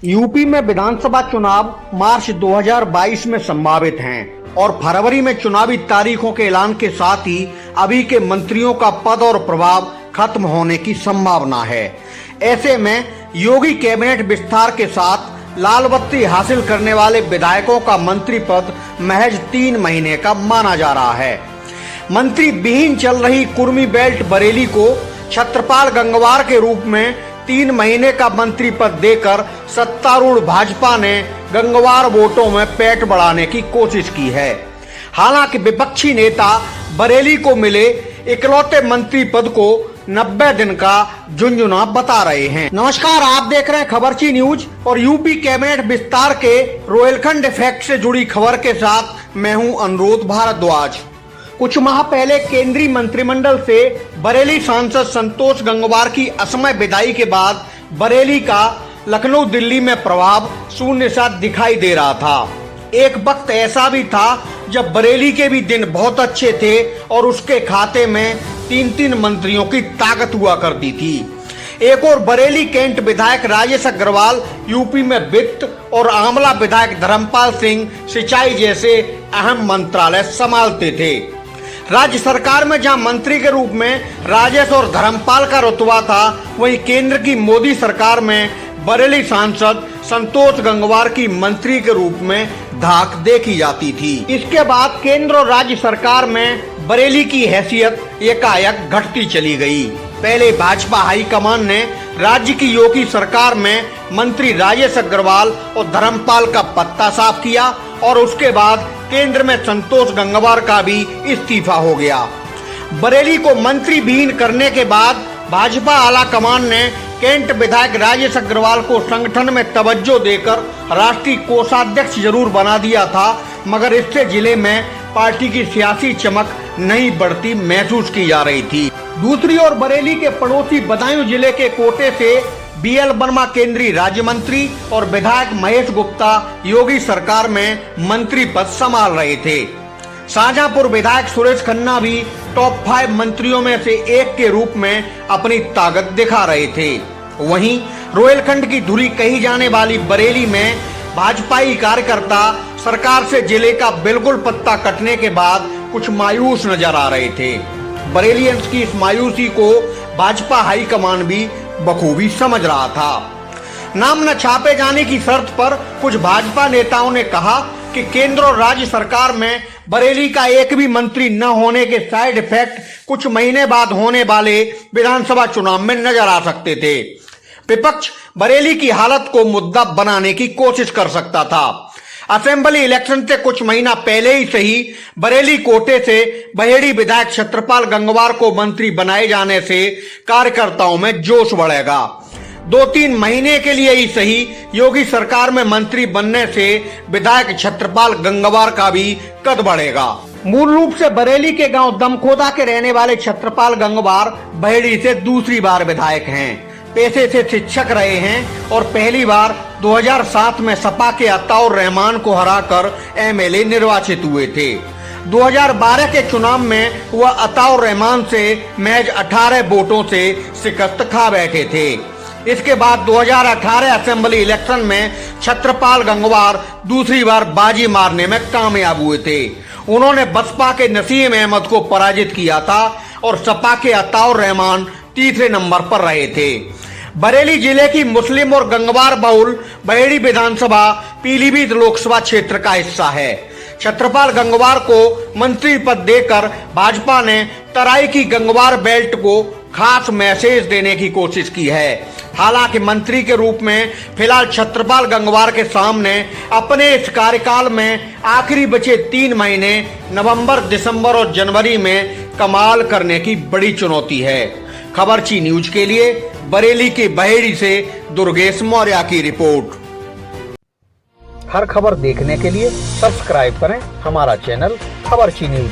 UP में विधानसभा चुनाव मार्च 2022 में संभावित हैं और फरवरी में चुनावी तारीखों के ऐलान के साथ ही अभी के मंत्रियों का पद और प्रभाव खत्म होने की संभावना है। ऐसे में योगी कैबिनेट विस्तार के साथ लाल बत्ती हासिल करने वाले विधायकों का मंत्री पद महज 3 महीने का माना जा रहा है। मंत्री विहीन चल रही कुर्मी बेल्ट बरेली को छत्रपाल गंगवार के रूप में 3 महीने का मंत्री पद देकर सत्तारूढ़ भाजपा ने गंगवार वोटों में पेट बढ़ाने की कोशिश की है। हालांकि विपक्षी नेता बरेली को मिले इकलौते मंत्री पद को 90 दिन का झुंझुना बता रहे हैं। नमस्कार, आप देख रहे हैं खबरची न्यूज और यूपी कैबिनेट विस्तार के रोहिलखंड इफेक्ट से जुड़ी खबर के साथ मैं हूं अनुरोध भारद्वाज। कुछ माह पहले केंद्रीय मंत्रिमंडल से बरेली सांसद संतोष गंगवार की असमय विदाई के बाद बरेली का लखनऊ दिल्ली में प्रभाव शून्य सा दिखाई दे रहा था। एक वक्त ऐसा भी था जब बरेली के भी दिन बहुत अच्छे थे और उसके खाते में 3-3 मंत्रियों की ताकत हुआ करती थी। एक और बरेली कैंट विधायक राजेश अग्रवाल यूपी में वित्त और आमला विधायक धर्मपाल सिंह सिंचाई जैसे अहम मंत्रालय संभालते थे। राज्य सरकार में जहां मंत्री के रूप में राजेश और धर्मपाल का रुतबा था, वहीं केंद्र की मोदी सरकार में बरेली सांसद संतोष गंगवार की मंत्री के रूप में धाक देखी जाती थी। इसके बाद केंद्र और राज्य सरकार में बरेली की हैसियत एकाएक घटती चली गई। पहले भाजपा हाईकमान ने राज्य की योगी सरकार में मंत्री राजेश अग्रवाल और धर्मपाल का पत्ता साफ किया और उसके बाद केंद्र में संतोष गंगवार का भी इस्तीफा हो गया। बरेली को मंत्री विहीन करने के बाद भाजपा आला कमान ने कैंट विधायक राजेश अग्रवाल को संगठन में तवज्जो देकर राष्ट्रीय कोषाध्यक्ष जरूर बना दिया था, मगर इससे जिले में पार्टी की सियासी चमक नहीं बढ़ती महसूस की जा रही थी। दूसरी ओर बरेली के पड़ोसी बदायूं जिले के कोटे से BL वर्मा केंद्रीय राज्य मंत्री और विधायक महेश गुप्ता योगी सरकार में मंत्री पद संभाल रहे थे। शाहजहांपुर विधायक सुरेश खन्ना भी टॉप 5 मंत्रियों में से एक के रूप में अपनी ताकत दिखा रहे थे। वहीं रोहिलखंड की धुरी कही जाने वाली बरेली में भाजपाई कार्यकर्ता सरकार से जिले का बिल्कुल पत्ता कटने के बाद कुछ मायूस नजर आ रहे थे। बरेलियंस की इस मायूसी को भाजपा हाईकमान भी बखूबी समझ रहा था। नाम न छापे जाने की शर्त पर कुछ भाजपा नेताओं ने कहा कि केंद्र और राज्य सरकार में बरेली का एक भी मंत्री न होने के साइड इफेक्ट कुछ महीने बाद होने वाले विधानसभा चुनाव में नजर आ सकते थे। विपक्ष बरेली की हालत को मुद्दा बनाने की कोशिश कर सकता था। असेंबली इलेक्शन से कुछ महीना पहले ही सही बरेली कोटे से बहेड़ी विधायक छत्रपाल गंगवार को मंत्री बनाए जाने से कार्यकर्ताओं में जोश बढ़ेगा। 2-3 महीने के लिए ही सही योगी सरकार में मंत्री बनने से विधायक छत्रपाल गंगवार का भी कद बढ़ेगा। मूल रूप से बरेली के गांव दमखोदा के रहने वाले छत्रपाल गंगवार बहेड़ी से दूसरी बार विधायक हैं। पेशे से शिक्षक रहे हैं और पहली बार 2007 में सपा के अताउर रहमान को हराकर MLA निर्वाचित हुए थे। 2012 के चुनाव में वह अताउर रहमान से महज 18 वोटों से शिकस्त खा बैठे थे। इसके बाद 2018 असेंबली इलेक्शन में छत्रपाल गंगवार दूसरी बार बाजी मारने में कामयाब हुए थे। उन्होंने बसपा के नसीम अहमद को पराजित किया था और सपा के अताउर रहमान तीसरे नंबर पर रहे थे। बरेली जिले की मुस्लिम और गंगवार बहुल बहेड़ी विधानसभा पीलीभीत लोकसभा क्षेत्र का हिस्सा है। छत्रपाल गंगवार को मंत्री पद देकर भाजपा ने तराई की गंगवार बेल्ट को खास मैसेज देने की कोशिश की है। हालांकि मंत्री के रूप में फिलहाल छत्रपाल गंगवार के सामने अपने इस कार्यकाल में आखिरी बचे 3 महीने नवंबर, दिसंबर और जनवरी में कमाल करने की बड़ी चुनौती है। खबरची न्यूज के लिए बरेली के बहेड़ी से दुर्गेश मौर्य की रिपोर्ट। हर खबर देखने के लिए सब्सक्राइब करें हमारा चैनल खबरची न्यूज।